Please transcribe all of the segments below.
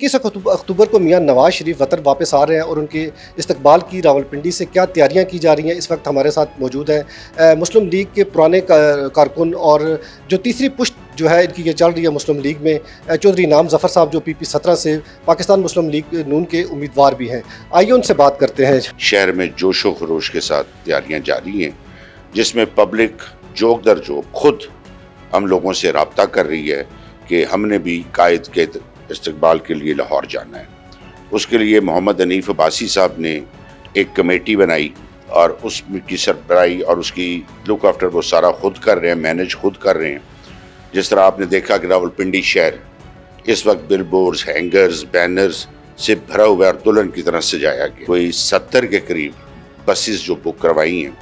21 अक्टूबर को मियां नवाज शरीफ वतन वापस आ रहे हैं और उनके इस्तकबाल की रावलपिंडी से क्या तैयारियां की जा रही हैं, इस वक्त हमारे साथ मौजूद हैं मुस्लिम लीग के पुराने कारकुन और जो तीसरी पुश्त जो है इनकी ये चल रही है मुस्लिम लीग में, चौधरी इनाम ज़फ़र साहब जो PP 17 से पाकिस्तान मुस्लिम लीग नून के उम्मीदवार भी हैं। आइए उनसे बात करते हैं। शहर में जोशो खरोश के साथ तैयारियां जारी हैं, जिसमें पब्लिक जोक दर जोक खुद हम लोगों से रब्ता कर रही है कि हमने भी कायद के इस्तकबाल के लिए लाहौर जाना है। उसके लिए मोहम्मद हनीफ अब्बासी साहब ने एक कमेटी बनाई और उसकी सरबराही और उसकी लुक आफ्टर वो सारा खुद कर रहे हैं, मैनेज खुद कर रहे हैं। जिस तरह आपने देखा कि रावलपिंडी शहर इस वक्त बिलबोर्ड्स, हैंगर्स, बैनर्स से भरा हुआ और दुल्हन की तरह सजाया गया। कोई 70 के करीब बसेस जो बुक करवाई हैं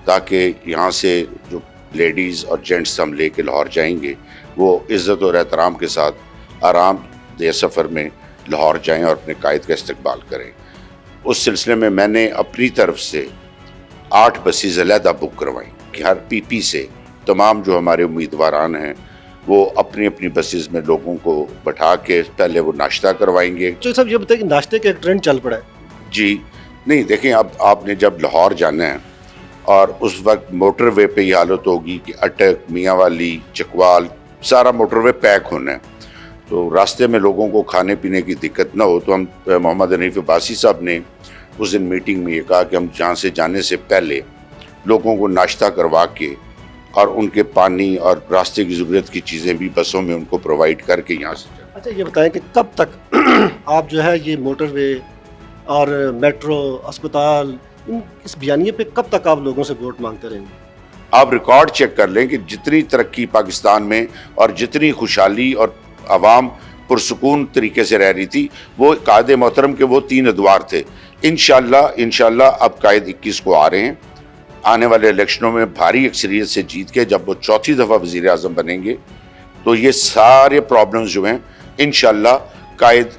ताकि यहाँ से जो लेडीज़ और जेंट्स हम ले के लाहौर जाएंगे वो इज़्ज़त और एहतराम के साथ आराम दे सफ़र में लाहौर जाएं और अपने कायद का इस्तकबाल करें। उस सिलसिले में मैंने अपनी तरफ से 8 बसेस अलहदा बुक करवाई कि हर PP से तमाम जो हमारे उम्मीदवारान हैं वो अपनी अपनी बसेस में लोगों को बैठा के पहले वो नाश्ता करवाएंगे। तो सब ये बताइए कि नाश्ते का एक ट्रेंड चल पड़ा है। जी नहीं, देखें, अब आपने जब लाहौर जाना है और उस वक्त मोटर वे पे ये हालत होगी कि अटक, मियाँ वाली, चकवाल सारा मोटर वे पैक होना है, तो रास्ते में लोगों को खाने पीने की दिक्कत ना हो। तो हम मोहम्मद हनीफ अब्बासी साहब ने उस दिन मीटिंग में ये कहा कि हम जहाँ से जाने से पहले लोगों को नाश्ता करवा के और उनके पानी और रास्ते की ज़रूरत की चीज़ें भी बसों में उनको प्रोवाइड करके यहाँ से जाए। अच्छा, ये बताएं कि कब तक आप जो है ये मोटरवे और मेट्रो, अस्पताल, इस बयानिए पे कब तक आप लोगों से वोट मांगते रहेंगे? आप रिकॉर्ड चेक कर लें कि जितनी तरक्की पाकिस्तान में और जितनी खुशहाली और आवाम पुरसुकून तरीके से रह रही थी वो कायदे मोहतरम के वो 3 अदवार थे। इंशाल्लाह अब कायद 21 को आ रहे हैं। आने वाले इलेक्शनों में भारी अक्सरियत से जीत के जब वो चौथी दफ़ा वज़ीर आज़म बनेंगे तो ये सारे प्रॉब्लम्स जो हैं इंशाल्लाह कायद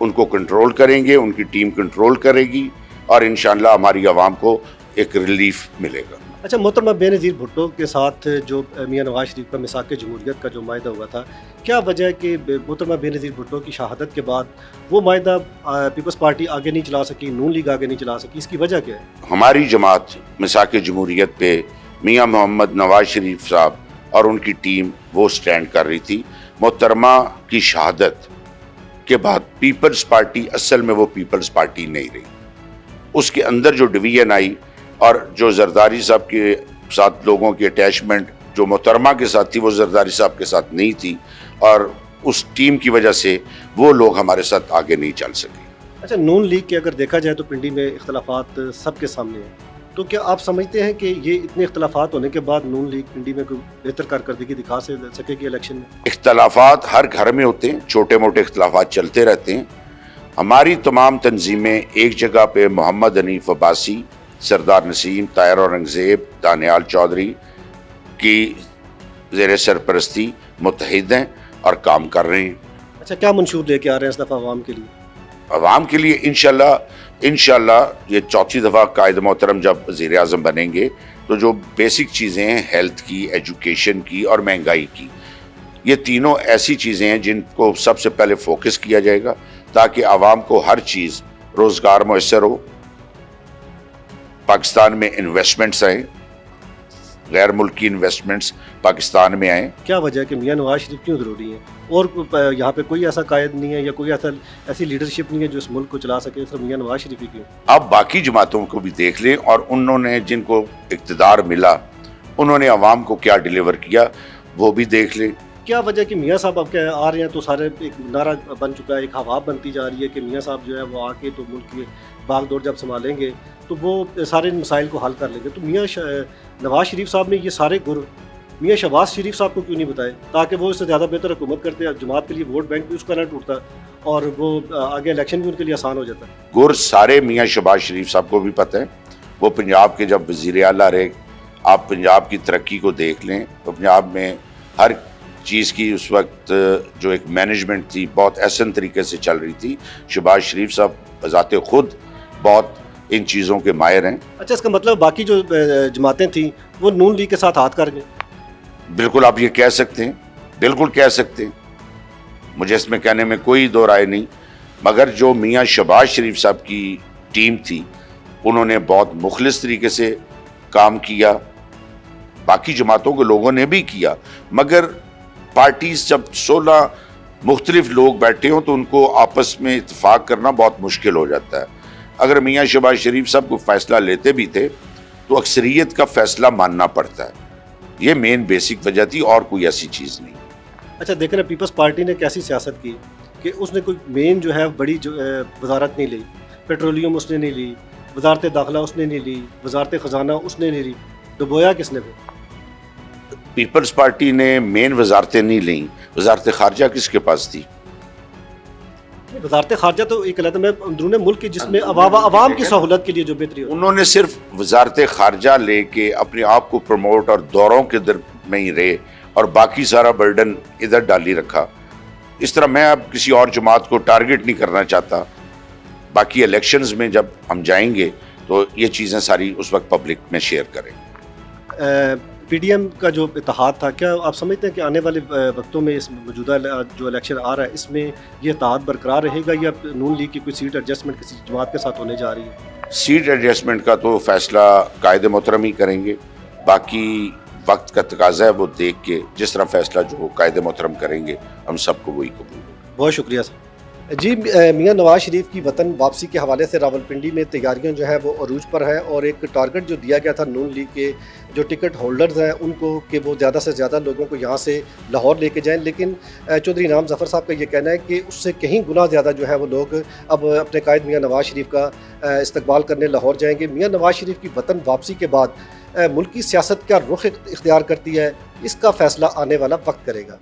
उनको कंट्रोल करेंगे, उनकी टीम कंट्रोल करेगी और इंशाल्लाह हमारी आवाम को एक रिलीफ मिलेगा। अच्छा, मोहतरमा बेनज़ीर भुट्टो के साथ जो मियां नवाज शरीफ का मिसाक जमहूरियत का जो मायदा हुआ था, क्या वजह है कि मोहतरमा बेनज़ीर भुट्टो की शहादत के बाद वो मायदा पीपल्स पार्टी आगे नहीं चला सकी, नून लीग आगे नहीं चला सकी? इसकी वजह क्या है? हमारी जमात मिसाक जमहूरियत पे मियां मोहम्मद नवाज शरीफ साहब और उनकी टीम वो स्टैंड कर रही थी। मोहतरमा की शहादत के बाद पीपल्स पार्टी असल में वो पीपल्स पार्टी नहीं रही। उसके अंदर जो डिवीजन आई और जो जरदारी साहब के साथ लोगों की अटैचमेंट जो मोहतरमा के साथ थी वो जरदारी साहब के साथ नहीं थी और उस टीम की वजह से वो लोग हमारे साथ आगे नहीं चल सके। अच्छा, नून लीग के अगर देखा जाए तो पिंडी में इख्तलाफात सबके सामने हैं, तो क्या आप समझते हैं कि ये इतने इख्तलाफात होने के बाद नून लीग पिंडी में कोई बेहतर कारकर्दगी दिखा सकेगी इलेक्शन में? इख्तलाफात हर घर में होते हैं, छोटे मोटे इख्तलाफात चलते रहते हैं। हमारी तमाम तंजीमें एक जगह पे मोहम्मद हनीफ अब्बासी, सरदार नसीम, ताहिर औरंगज़ेब, दानियाल चौधरी की ज़ेर सरपरस्ती मुत्तहिद हैं और काम कर रहे हैं। अच्छा, क्या मंशूर लेके आ रहे हैं इस दफ़ा आवाम के लिए? आवाम के लिए इंशाल्लाह ये चौथी दफ़ा कायद मोहतरम जब वज़ीर आज़म बनेंगे तो जो बेसिक चीज़ें हैं हेल्थ की, एजुकेशन की और महंगाई की, ये तीनों ऐसी चीज़ें हैं जिनको सबसे पहले फोकस किया जाएगा ताकि आवाम को हर चीज़, रोज़गार मैसर हो, पाकिस्तान में इन्वेस्टमेंट्स आए, गैर मुल्की इन्वेस्टमेंट्स पाकिस्तान में आए। क्या वजह है कि मियां नवाज शरीफ क्यों ज़रूरी हैं और यहाँ पे कोई ऐसा कायद नहीं है या कोई ऐसी लीडरशिप नहीं है जो इस मुल्क को चला सके, सिर्फ मियां नवाज शरीफ ही क्यों? आप बाकी जमातों को भी देख लें और उन्होंने जिनको इक़्तिदार मिला उन्होंने आवाम को क्या डिलीवर किया वो भी देख लें। क्या वजह कि मियाँ साहब अब क्या आ रहे हैं तो सारे एक नारा बन चुका है, एक हवा बनती जा रही है कि मियाँ साहब जो है वो आके तो मुल्क की भागदौड़ जब संभालेंगे तो वो सारे मसाइल को हल कर लेंगे। तो मियाँ नवाज शरीफ साहब ने ये सारे गुर मियाँ शहबाज शरीफ साहब को क्यों नहीं बताए ताकि वो इससे ज़्यादा बेहतर हुकूमत करते, जमात के लिए वोट बैंक भी उसका न टूटता और वो आगे इलेक्शन भी उनके लिए आसान हो जाता? गुर सारे मियाँ शहबाज शरीफ साहब को भी पता है। वो पंजाब के जब वज़ीर आला रहे, आप पंजाब की तरक्की को देख लें तो पंजाब में हर चीज़ की उस वक्त जो एक मैनेजमेंट थी बहुत एहसन तरीके से चल रही थी। शहबाज शरीफ साहब बज़ाते खुद बहुत इन चीज़ों के माहिर हैं। अच्छा, इसका मतलब बाकी जो जमातें थी वो नून लीग के साथ हाथ कर गए? बिल्कुल आप ये कह सकते हैं, बिल्कुल कह सकते हैं, मुझे इसमें कहने में कोई दो राय नहीं। مگر جو میاں شہباز شریف صاحب کی ٹیم تھی انہوں نے بہت مخلص طریقے سے کام کیا، باقی جماعتوں کے لوگوں نے بھی کیا، مگر پارٹیز جب 16 مختلف لوگ بیٹھے ہوں تو ان کو آپس میں اتفاق کرنا بہت مشکل ہو جاتا ہے۔ اگر میاں شہباز شریف صاحب کو فیصلہ لیتے بھی تھے تو اکثریت کا فیصلہ ماننا پڑتا ہے، یہ مین بیسک وجہ تھی، اور کوئی ایسی چیز نہیں۔ اچھا دیکھ رہے پیپلز پارٹی نے کیسی سیاست کی کہ اس نے کوئی مین جو ہے بڑی وزارت نہیں لی، پیٹرولیم اس نے نہیں لی، وزارت داخلہ اس نے نہیں لی، وزارت خزانہ اس نے نہیں لی، ڈبویا کس نے پھر؟ پیپلز پارٹی نے مین وزارتیں نہیں لیں، وزارت خارجہ کس کے پاس تھی؟ وزارت خارجہ تو ایک علیحدہ میں اندرون ملک کی جس میں عوام کی سہولت کے لیے جو بہتری ہو، انہوں نے صرف وزارت خارجہ لے کے اپنے آپ کو پروموٹ اور دوروں کے در میں ہی رہے اور باقی سارا برڈن ادھر ڈالی رکھا۔ اس طرح میں اب کسی اور جماعت کو ٹارگٹ نہیں کرنا چاہتا، باقی الیکشنز میں جب ہم جائیں گے تو یہ چیزیں ساری اس وقت پبلک میں شیئر کریں۔ پی ڈی ایم کا جو اتحاد تھا، کیا آپ سمجھتے ہیں کہ آنے والے وقتوں میں اس موجودہ جو الیکشن آ رہا ہے اس میں یہ اتحاد برقرار رہے گا یا نون لیگ کی کوئی سیٹ ایڈجسٹمنٹ کسی جماعت کے ساتھ ہونے جا رہی ہے؟ سیٹ ایڈجسٹمنٹ کا تو فیصلہ قائد محترم ہی کریں گے، باقی وقت کا تقاضا ہے وہ دیکھ کے جس طرح فیصلہ جو قائد محترم کریں گے ہم سب کو وہی قبول ہے۔ بہت شکریہ سر جی۔ میاں نواز شریف کی وطن واپسی کے حوالے سے راولپنڈی میں تیاریاں جو ہے وہ عروج پر ہے، اور ایک ٹارگٹ جو دیا گیا تھا نون لیگ کے جو ٹکٹ ہولڈرز ہیں ان کو کہ وہ زیادہ سے زیادہ لوگوں کو یہاں سے لاہور لے کے جائیں، لیکن چودھری انعام ظفر صاحب کا یہ کہنا ہے کہ اس سے کہیں گنا زیادہ جو ہے وہ لوگ اب اپنے قائد میاں نواز شریف کا استقبال کرنے لاہور جائیں گے۔ میاں نواز شریف کی وطن واپسی کے بعد ملکی سیاست کا رخ اختیار کرتی ہے، اس کا فیصلہ آنے والا وقت کرے گا۔